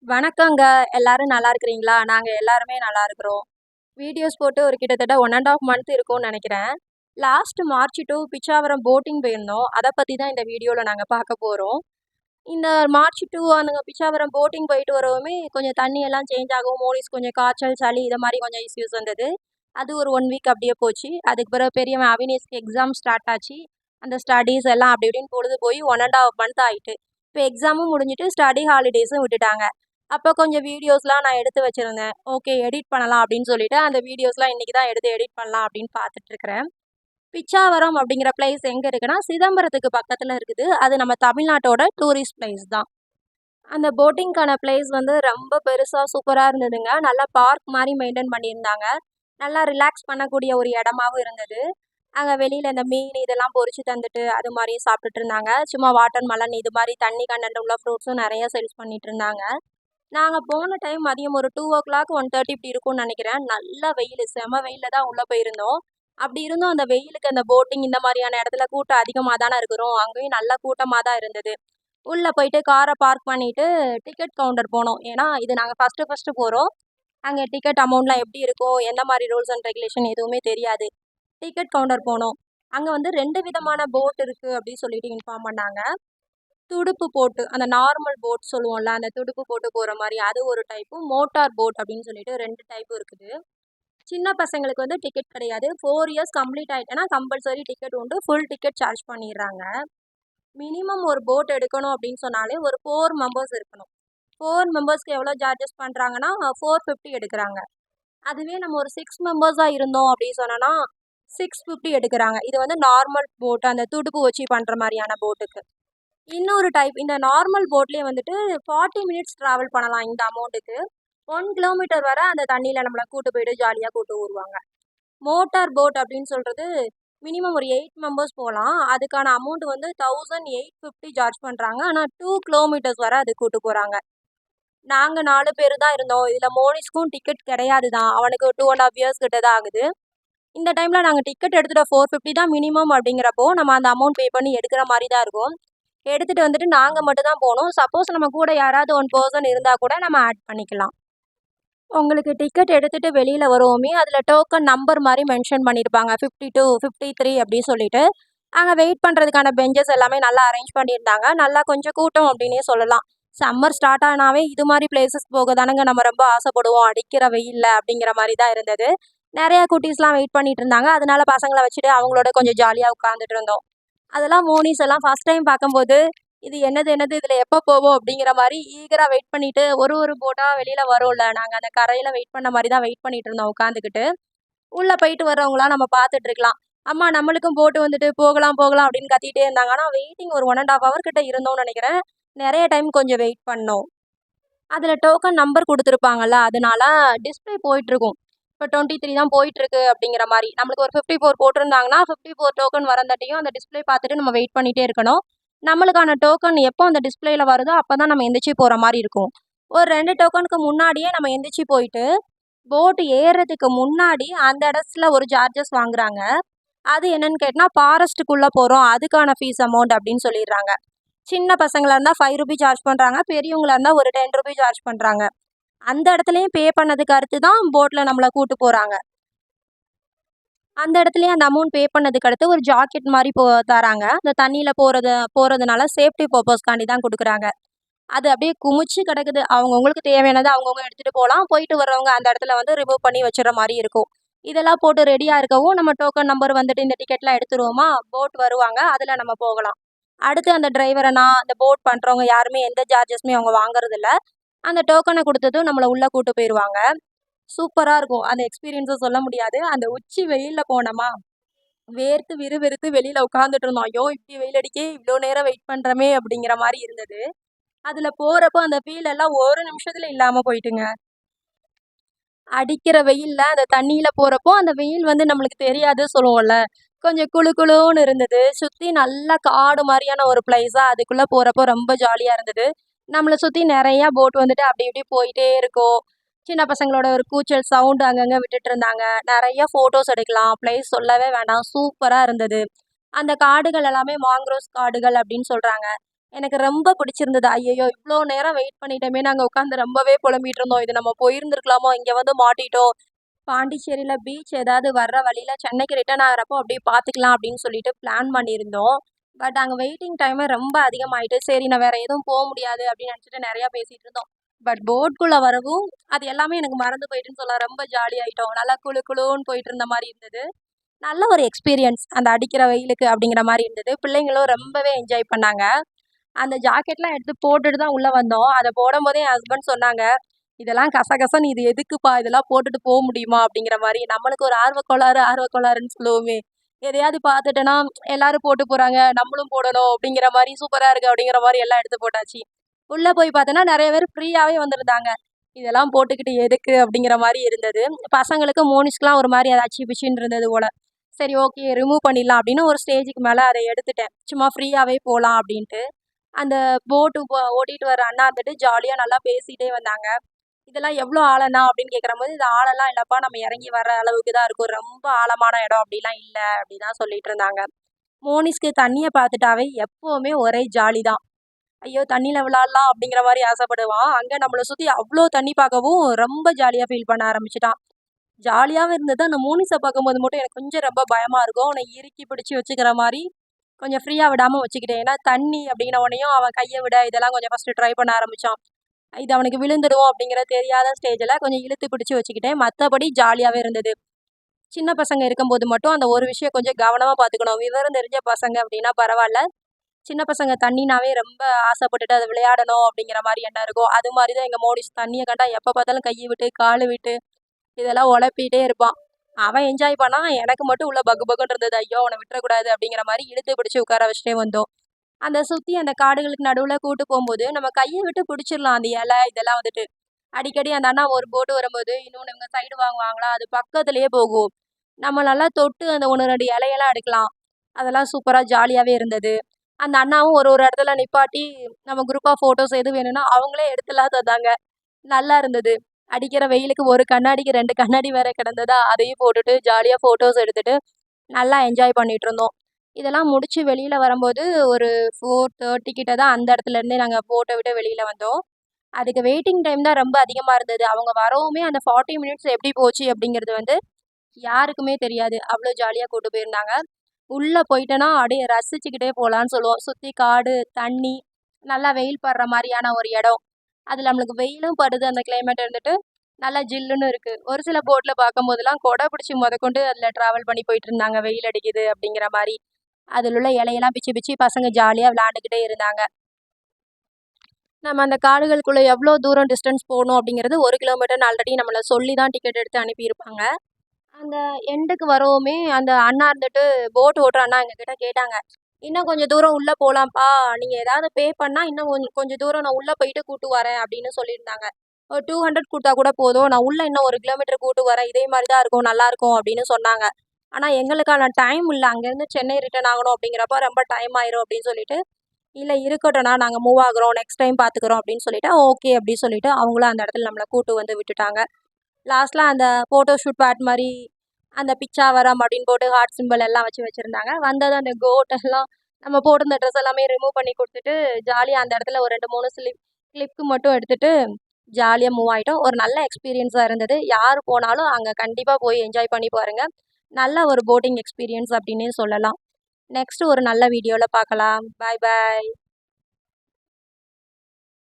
வணக்கங்க. எல்லாரும் நல்லா இருக்கிறீங்களா? நாங்க எல்லாருமே நல்லா இருக்கிறோம். வீடியோஸ் போட்டு ஒரு கிட்டத்தட்ட 1 1/2 மந்த் இருக்கும்னு நெனைக்கிறேன். Last March to Pichavaram boating போயிருந்தோம். அத பத்தி தான் இந்த வீடியோல நாங்க பார்க்க போறோம். இந்த மார்ச் டூ அந்த பிச்சாவரம் போட்டிங் போயிட்டு வரவுமே கொஞ்சம் தண்ணி எல்லாம் சேஞ்ச் ஆகும். மோனிஸ் கொஞ்சம் காய்ச்சல், சளி இத மாரி கொஞ்சம் இஷ்யூஸ் வந்தது. அது ஒரு 1 வீக் அப்படியே போச்சு. அதுக்கு பிறகு பெரியவன் அவினேஷ்க்கு எக்ஸாம் ஸ்டார்ட் ஆச்சு. அந்த ஸ்டடீஸ் எல்லாம் அப்படி இப்படின்னு பொழுது போய் 1 1/2 மந்த் ஆயிட்டு. இப்ப எக்ஸாமும் முடிஞ்சுட்டு ஸ்டடி ஹாலிடேஸும் விட்டுட்டாங்க. அப்போ கொஞ்சம் வீடியோஸ்லாம் நான் எடுத்து வச்சிருந்தேன். ஓகே எடிட் பண்ணலாம் அப்படின்னு சொல்லிட்டு, அந்த வீடியோஸ்லாம் இன்னைக்கு தான் எடுத்து எடிட் பண்ணலாம் அப்படின்னு பார்த்துட்டு இருக்கிறேன். பிச்சாவரம் அப்படிங்கிற பிளேஸ் எங்க இருக்குன்னா, சிதம்பரத்துக்கு பக்கத்துல இருக்குது. அது நம்ம தமிழ்நாட்டோட டூரிஸ்ட் பிளேஸ் தான். அந்த போட்டிங்க்கான பிளேஸ் வந்து ரொம்ப பெருசா சூப்பரா இருந்ததுங்க. நல்லா பார்க் மாரி மெயின்டெயின் பண்ணியிருந்தாங்க. நல்லா ரிலாக்ஸ் பண்ணக்கூடிய ஒரு இடமாவும் இருந்தது. அங்க வெளியில இந்த மீன் இதெல்லாம் பொரிச்சு தந்துட்டு, அது மாரியும் சாப்பிட்டுட்டு இருந்தாங்க. சும்மா வாட்டர் மெலன் இது மாரி தண்ணி கண்டென்ட் உள்ள ஃப்ரூட்ஸும் நெறைய சேல்ஸ் பண்ணிட்டு இருந்தாங்க. நாங்க போன டைம் மதியம் ஒரு 2:00 1:30 இப்படி இருக்கும்னு நெனைக்கிறேன். நல்ல வெயிலு. செம வெயில்ல தான் உள்ள போயிருந்தோம். அப்படி இருந்தும் அந்த வெயிலுக்கு அந்த போட்டிங் இந்த மாரியான இடத்துல கூட்டம் அதிகமா தானே இருக்கிறோம். அங்கேயும் நல்ல கூட்டமா தான் இருந்தது. உள்ள போயிட்டு கார பார்க் பண்ணிட்டு டிக்கெட் கவுண்டர் போனோம். ஏன்னா, இது நாங்க ஃபர்ஸ்ட்டு போறோம். அங்க டிக்கெட் அமௌண்ட்லாம் எப்படி இருக்கும்? எந்த மாரி ரூல்ஸ் அண்ட் ரெகுலேஷன் எதுவுமே தெரியாது. டிக்கெட் கவுண்டர் போனோம். அங்க வந்து 2 விதமான போட் இருக்கு அப்படின்னு சொல்லிட்டு இன்ஃபார்ம் பண்ணாங்க. துடுப்பு போட்டு அந்த நார்மல் போட் சொல்லுவோம்ல, அந்த துடுப்பு போட்டு போற மாரி அது ஒரு டைப்பும், மோட்டார் போட் அப்படின்னு சொல்லிட்டு 2 டைப் இருக்குது. சின்ன பசங்களுக்கு வந்து டிக்கெட் கிடையாது. 4 இயர்ஸ் கம்ப்ளீட் ஆயிட்டனா கம்பல்சரி டிக்கெட் உண்டு. ஃபுல் டிக்கெட் சார்ஜ் பண்ணிர்றாங்க. மினிமம் ஒரு போட் எடுக்கணும் அப்படின்னு சொன்னாலே ஒரு 4 மெம்பர்ஸ் இருக்கணும். 4 மெம்பர்ஸ்க்கு எவ்வளோ சார்ஜஸ் பண்றாங்கன்னா, 450 எடுக்குறாங்க. அதுவே நம்ம ஒரு 6 மெம்பர்ஸா இருந்தோம் அப்படின்னு சொன்னோம்னா, 650 எடுக்குறாங்க. இது வந்து நார்மல் போட் அந்த துடுப்பு வச்சு பண்ற மாரியான போட்டுக்கு. இன்னொரு டைப் இந்த நார்மல் போட்லயே வந்துட்டு 40 மினிட்ஸ் டிராவல் பண்ணலாம் இந்த அமௌண்ட்டுக்கு. 1 கிலோமீட்டர் வர அந்த தண்ணீல நம்மள கூட்டு போயிட்டு ஜாலியா கூட்டு வருவாங்க. மோட்டார் போட் அப்படின்னு சொல்றது மினிமம் ஒரு 8 மெம்பர்ஸ் போலாம். அதுக்கான அமௌண்ட் வந்து 1850 சார்ஜ் பண்றாங்க. ஆனா 2 கிலோமீட்டர்ஸ் வர அது கூட்டு போறாங்க. நாங்க 4 பேரு தான் இருந்தோம். இதுல மோனிஷ்க்கும் டிக்கெட் கிடையாது தான். அவனுக்கு 2 1/2 இயர்ஸ் கிட்ட தான் ஆகுது. இந்த டைம்ல நாங்க டிக்கெட் எடுத்துட்ட 450 தான் மினிமம் அப்படிங்கிறப்போ, நம்ம அந்த அமௌண்ட் பே பண்ணி எடுக்கிற மாரி தான் இருக்கும். எடுத்துட்டு வந்துட்டு நாங்க மட்டும் தான் போனோம். சப்போஸ் நம்ம கூட யாராவது 1 பெர்சன் இருந்தா கூட நம்ம ஆட் பண்ணிக்கலாம். உங்களுக்கு டிக்கெட் எடுத்துட்டு வெளியில வருவோமே, அதுல டோக்கன் நம்பர் மாரி மென்ஷன் பண்ணியிருப்பாங்க. 52, 53 அப்படி சொல்லிட்டு. அங்க வெயிட் பண்றதுக்கான பெஞ்சஸ் எல்லாமே நல்லா அரேஞ்ச் பண்ணியிருந்தாங்க. நல்லா கொஞ்சம் கூட்டம் அப்படின்னே சொல்லலாம். சம்மர் ஸ்டார்ட் ஆனாவே இது மாரி பிளேஸஸ் போக தானங்க நம்ம ரொம்ப ஆசைப்படுவோம். அடிக்கிற வெயில்ல அப்படிங்கிற மாரி தான் இருந்தது. நெறைய குட்டீஸ்லாம் வெயிட் பண்ணிட்டு இருந்தாங்க. அதனால பசங்கள வச்சுட்டு அவங்களோட கொஞ்சம் ஜாலியா உட்காந்துட்டு இருந்தோம். அதெல்லாம் மோனிஸ் எல்லாம் ஃபர்ஸ்ட் டைம் பார்க்கும்போது, இது என்னது இதில எப்போ போவோம் அப்படிங்கிற மாரி ஈகரா வெயிட் பண்ணிட்டு ஒரு போட்டா வெளியில வரும்ல. நாங்க அந்த கரையில வெயிட் பண்ண மாரி தான் வெயிட் பண்ணிட்டு இருந்தோம் உட்காந்துக்கிட்டு. உள்ள போயிட்டு வர்றவங்கலாம் நம்ம பார்த்துட்டு இருக்கலாம். அம்மா நம்மளுக்கும் போட்டு வந்துட்டு போகலாம் அப்படின்னு கத்திட்டே இருந்தாங்க. ஆனா வெயிட்டிங் ஒரு 1 1/2 ஹவர் கிட்ட இருந்தோம்னு நெனைக்கிறேன். நெறைய டைம் கொஞ்சம் வெயிட் பண்ணோம். அதில டோக்கன் நம்பர் குடுத்துருப்பாங்கல்ல, அதனால டிஸ்ப்ளே போயிட்டுருக்கும். இப்ப 23 தான் போயிட்டுருக்கு அப்படிங்கிற மாரி. நம்மளுக்கு ஒரு 54 போட்டிருந்தாங்கன்னா, 54 டோக்கன் வரந்தாட்டியும் அந்த டிஸ்ப்ளே பார்த்துட்டு நம்ம வெயிட் பண்ணிட்டே இருக்கணும். நம்மளுக்கான டோக்கன் எப்போ அந்த டிஸ்ப்ளேல வருதோ, அப்ப தான் நம்ம எந்திரிச்சு போற மாரி இருக்கும். ஒரு 2 டோக்கனுக்கு முன்னாடியே நம்ம எந்திரிச்சு போயிட்டு, போட் ஏறுறதுக்கு முன்னாடி அந்த இடத்துல ஒரு சார்ஜஸ் வாங்குறாங்க. அது என்னன்னு கேட்டனா, ஃபாரஸ்ட்டுக்குள்ள போறோம். அதுக்கான ஃபீஸ் அமௌண்ட் அப்படின்னு சொல்லிர்றாங்க. சின்ன பசங்களா இருந்தா ₹5 சார்ஜ் பண்றாங்க. பெரியவங்களா இருந்தா ஒரு ₹10 சார்ஜ் பண்றாங்க. அந்த இடத்துலயும் பே பண்ணதுக்கு அடுத்து தான் போட்ல நம்மள கூட்டு போறாங்க. அந்த இடத்துலயே அந்த அமௌண்ட் பே பண்ணதுக்கு அடுத்து ஒரு ஜாக்கெட் மாரி தராங்க. அந்த தண்ணீல போறதுனால சேஃப்டி பர்ப்பஸ்க்காண்டி தான் குடுக்குறாங்க. அது அப்படியே குமிச்சு கிடக்குது. அவங்கவங்களுக்கு தேவையானத அவங்கவங்க எடுத்துட்டு போலாம். போயிட்டு வர்றவங்க அந்த இடத்துல வந்து ரிமூவ் பண்ணி வச்சுற மாரி இருக்கும். இதெல்லாம் போட்டு ரெடியா இருக்கவும், நம்ம டோக்கன் நம்பர் வந்துட்டு இந்த டிக்கெட்லாம் எடுத்துருவோமா, போட் வருவாங்க. அதுல நம்ம போகலாம். அடுத்து அந்த அந்த போட் பண்றவங்க யாருமே எந்த சார்ஜஸுமே அவங்க வாங்குறதில்ல. அந்த டோக்கன குடுத்ததும் நம்மள உள்ள கூட்டு போயிருவாங்க. சூப்பரா இருக்கும். அந்த எக்ஸ்பீரியன்ஸ சொல்ல முடியாது. அந்த உச்சி வெயில்ல போனோமா, வேர்த்து விறுவிறுத்து வெளியில உட்கார்ந்துட்டு இருந்தோம். ஐயோ! இப்படி வெயில் அடிக்கே இவ்ளோ நேரம் வெயிட் பண்றோமே அப்படிங்கிற மாரி இருந்தது. அதுல போறப்போ அந்த ஃபீல் எல்லாம் ஒரு நிமிஷத்துல இல்லாம போயிட்டுங்க. அடிக்கிற வெயில்ல அந்த தண்ணீல போறப்போ, அந்த வெயில் வந்து நம்மளுக்கு தெரியாது சொல்லுவோம்ல. கொஞ்சம் குளு குளுன்னு இருந்தது. சுத்தி நல்லா காடு மாரியான ஒரு பிளேஸா அதுக்குள்ள போறப்போ ரொம்ப ஜாலியா இருந்தது. நம்மள சுத்தி நெறைய போட் வந்துட்டு அப்படி இப்படி போயிட்டே இருக்கும். சின்ன பசங்களோட ஒரு கூச்சல் சவுண்ட் அங்கங்க விட்டுட்டு இருந்தாங்க. நெறைய ஃபோட்டோஸ் எடுக்கலாம். பிளேஸ் சொல்லவே வேண்டாம். சூப்பரா இருந்தது. அந்த காடுகள் எல்லாமே மாங்க்ரோவ்ஸ் காடுகள் அப்படின்னு சொல்றாங்க. எனக்கு ரொம்ப பிடிச்சிருந்தது. ஐயய்யோ! இவ்ளோ நேரம் வெயிட் பண்ணிட்டோமே! நாங்க உட்காந்து ரொம்பவே புலம்பிட்டு இருந்தோம். இது நம்ம போயிருந்திருக்கலாமோ! இங்க வந்து மாட்டிட்டோம். பாண்டிச்சேரியில பீச் ஏதாவது வர்ற வழியில சென்னைக்கு ரிட்டர்ன் ஆகுறப்போ அப்படியே பார்த்துக்கலாம் அப்படின்னு சொல்லிட்டு பிளான் பண்ணியிருந்தோம். பட் அங்க வெயிட்டிங் டைமே ரொம்ப அதிகமாயிட்டு, சரி நான் வேற எதுவும் முடியாது அப்படின்னு நினைச்சுட்டு நெறையா பேசிட்டு இருந்தோம். பட் போட்குள்ள வரவும், அது எல்லாமே எனக்கு மறந்து போயிட்டுன்னு சொல்லலாம். ரொம்ப ஜாலியாயிட்டோம். நல்லா குளு குளுன்னு போயிட்டு இருந்த மாரி இருந்தது. நல்ல ஒரு எக்ஸ்பீரியன்ஸ். அந்த அடிக்கிற வெயிலுக்கு அப்படிங்கிற மாரி இருந்தது. பிள்ளைங்களும் ரொம்பவே என்ஜாய் பண்ணாங்க. அந்த ஜாக்கெட்லாம் எடுத்து போட்டுட்டு தான் உள்ள வந்தோம். அத போடும்போதே என் ஹஸ்பண்ட் சொன்னாங்க, "இதெல்லாம் கசகசன்னு இது எதுக்குப்பா? இதெல்லாம் போட்டுட்டு முடியுமா?" அப்படிங்கிற மாரி. நம்மளுக்கு ஒரு ஆர்வக்கோளாறுன்னு சொல்லுவோமே. எதையாவது பார்த்துட்டோன்னா, எல்லாரும் போட்டு போறாங்க, நம்மளும் போடணும் அப்படிங்கிற மாரி, சூப்பரா இருக்கு அப்படிங்கிற மாரி எல்லாம் எடுத்து போட்டாச்சு. உள்ள போய் பார்த்தோன்னா, நெறைய பேர் ஃப்ரீயாவே வந்திருந்தாங்க. இதெல்லாம் போட்டுக்கிட்டு எதுக்கு? அப்படிங்கிற மாரி இருந்தது. பசங்களுக்கு மோனிஷ்க்குலாம் ஒரு மாரி அது அச்சு பிச்சுன்னு இருந்தது போல. சரி ஓகே ரிமூவ் பண்ணிடலாம் அப்படின்னு ஒரு ஸ்டேஜுக்கு மேல அத எடுத்துட்டேன். சும்மா ஃப்ரீயாவே போலாம் அப்படின்ட்டு. அந்த போட்டு ஓட்டிட்டு வர அண்ணா வந்துட்டு ஜாலியா நல்லா பேசிட்டே வந்தாங்க. "இதெல்லாம் எவ்ளோ ஆழம்ண்ணா?" அப்படின்னு கேட்கிறம்போது, "இது ஆழம்லாம் இல்லப்பா. நம்ம இறங்கி வர அளவுக்கு தான் இருக்கும். ரொம்ப ஆழமான இடம் அப்படிலாம் இல்ல." அப்படி தான் சொல்லிட்டு இருந்தாங்க. மோனிஷ்க்கு தண்ணிய பார்த்துட்டாவே எப்பவுமே ஒரே ஜாலி தான். ஐயோ! தண்ணீல விளையாடலாம் அப்படிங்கிற மாரி ஆசைப்படுவான். அங்க நம்மள சுத்தி அவ்ளோ தண்ணி பார்க்கவும் ரொம்ப ஜாலியா ஃபீல் பண்ண ஆரம்பிச்சுட்டான். ஜாலியாவும் இருந்தது. அந்த மோனிஷ பார்க்கும்போது மட்டும் எனக்கு கொஞ்சம் ரொம்ப பயமா இருக்கும். அவன இறுக்கி பிடிச்சு வச்சுக்கிற மாரி கொஞ்சம் ஃப்ரீயா விடாம வச்சுக்கிட்டேன். ஏன்னா தண்ணி அப்படின்ன உடனேயும் அவன் கைய விட இதெல்லாம் கொஞ்சம் ஃபர்ஸ்ட்டு ட்ரை பண்ண ஆரம்பிச்சான். இது அவனுக்கு விழுந்துடும் அப்படிங்கிற தெரியாத ஸ்டேஜ்ல கொஞ்சம் இழுத்து பிடிச்சு வச்சுக்கிட்டேன். மத்தபடி ஜாலியாவே இருந்தது. சின்ன பசங்க இருக்கும்போது மட்டும் அந்த ஒரு விஷயம் கொஞ்சம் கவனமா பார்த்துக்கணும். விவரம் தெரிஞ்ச பசங்க அப்படின்னா பரவால்ல. சின்ன பசங்க தண்ணினாவே ரொம்ப ஆசைப்பட்டுட்டு அது விளையாடணும் அப்படிங்கிற மாரி எண்ணம் இருக்கும். அது மாரி தான் எங்க மோனிஷ் தண்ணிய கண்டா எப்ப பார்த்தாலும் கைய விட்டு, காலு விட்டு இதெல்லாம் ஒலப்பிட்டே இருப்பான். அவன் என்ஜாய் பண்ணான். எனக்கு மட்டும் உள்ள பக்கு பக்குன்னு இருந்தது. ஐயோ! அவன விட்டுறக்கூடாது அப்படிங்கிற மாரி இழுத்து பிடிச்சு உட்கார வச்சுட்டே வந்தோம். அந்த சுத்தி அந்த காடுகளுக்கு நடுவுல கூட்டு போம்போது, நம்ம கைய விட்டு பிடிச்சிடலாம் அந்த இலை இதெல்லாம் வந்துட்டு. அடிக்கடி அந்த அண்ணா ஒரு போட்டு வரும்போது, இன்னொன்னு இவங்க சைடு வாங்குவாங்களா, அது பக்கத்திலேயே போகும். நம்ம நல்லா தொட்டு அந்த 1, 2 இலையெல்லாம் எடுக்கலாம். அதெல்லாம் சூப்பரா ஜாலியாவே இருந்தது. அந்த அண்ணாவும் ஒரு ஒரு இடத்துல நிப்பாட்டி, நம்ம குரூப்பா ஃபோட்டோஸ் எது வேணும்னா, அவங்களே எடுத்துலாம் தந்தாங்க. நல்லா இருந்தது. அடிக்கிற வெயிலுக்கு ஒரு கண்ணாடிக்கு 2 கண்ணாடி வேற கிடந்ததா, அதையும் போட்டுட்டு ஜாலியா ஃபோட்டோஸ் எடுத்துட்டு, நல்லா என்ஜாய் பண்ணிட்டுருந்தோம். இதெல்லாம் முடிச்சு வெளியில வரும்போது, ஒரு 4:30 கிட்ட தான் அந்த இடத்துலருந்தே நாங்க போட்ட விட்டு வெளியில வந்தோம். அதுக்கு வெயிட்டிங் டைம் தான் ரொம்ப அதிகமா இருந்தது. அவங்க வரவுமே அந்த 40 மினிட்ஸ் எப்படி போச்சு அப்படிங்கிறது வந்து யாருக்குமே தெரியாது. அவ்ளோ ஜாலியா கூட்டு போயிருந்தாங்க. உள்ள போயிட்டோன்னா, அப்படியே ரசிச்சுக்கிட்டே போலான்னு சொல்லுவோம். சுத்தி காடு, தண்ணி, நல்லா வெயில் படுற மாரியான ஒரு இடம். அதுல நம்மளுக்கு வெயிலும் படுது அந்த கிளைமேட் இருந்துட்டு, நல்லா ஜில்லுன்னு இருக்கு. ஒரு சில போட்ல பார்க்கும்போதெல்லாம் கொடை பிடிச்சு மொதற்கொண்டு அதுல டிராவல் பண்ணி போயிட்டுருந்தாங்க. வெயில் அடிக்குது அப்படிங்கிற மாரி. அதில உள்ள இலையெல்லாம் பிச்சு பிச்சு பசங்க ஜாலியா விளையாண்டுக்கிட்டே இருந்தாங்க. நம்ம அந்த காடுகளுக்குள்ள எவ்ளோ தூரம் டிஸ்டன்ஸ் போணும் அப்படிங்கிறது 1 கிலோமீட்டர்ன்னு ஆல்ரெடி நம்மள சொல்லி தான் டிக்கெட் எடுத்து அனுப்பியிருப்பாங்க. அந்த எண்டுக்கு வரவுமே அந்த அண்ணா இருந்துட்டு போட் ஓட்டுற அண்ணா எங்ககிட்ட கேட்டாங்க. "இன்னும் கொஞ்சம் தூரம் உள்ள போலாம்ப்பா. நீங்க ஏதாவது பே பண்ணா இன்னும் கொஞ்சம் தூரம் நான் உள்ள போயிட்டு கூட்டு வரேன்" அப்படின்னு சொல்லியிருந்தாங்க. ஒரு 200 குடுத்தா கூட போதும். நான் உள்ள இன்னும் 1 கிலோமீட்டர் கூட்டு வரேன். இதே மாரி தான் இருக்கும். நல்லாருக்கும் அப்படின்னு சொன்னாங்க. ஆனா எங்களுக்கான டைம் இல்ல. அங்கேருந்து சென்னை ரிட்டர்ன் ஆகணும் அப்படிங்கிறப்ப ரொம்ப டைம் ஆயிரும் அப்படின்னு சொல்லிட்டு, "இல்ல இருக்கட்டும்ண்ணா நாங்க மூவ் ஆகுறோம். நெக்ஸ்ட் டைம் பார்த்துக்குறோம்" அப்படின்னு சொல்லிட்டு, ஓகே அப்படி சொல்லிட்டு அவங்களும் அந்த இடத்துல நம்மள கூட்டு வந்து விட்டுட்டாங்க. லாஸ்ட்ல அந்த ஃபோட்டோ ஷூட் பார்ட் மாரி, அந்த பிச்சாவரம் அப்படின்னு போட்டு ஹார்ட் சிம்பல் எல்லாம் வச்சிருந்தாங்க. வந்ததும் அந்த கோட் எல்லாம் நம்ம போட்டிருந்த ட்ரெஸ் எல்லாமே ரிமூவ் பண்ணி குடுத்துட்டு, ஜாலியா அந்த இடத்துல ஒரு 2, 3 கிளிப் மட்டும் எடுத்துட்டு, ஜாலியா மூவ் ஆயிட்டோம். ஒரு நல்ல எக்ஸ்பீரியன்ஸா இருந்தது. யார் போனாலும் அங்க கண்டிப்பா போய் என்ஜாய் பண்ணி பாருங்க. நல்ல ஒரு போட்டிங் எக்ஸ்பீரியன்ஸ் அப்படின்னே சொல்லலாம். நெக்ஸ்ட் ஒரு நல்ல வீடியோல பார்க்கலாம். பாய் பாய்.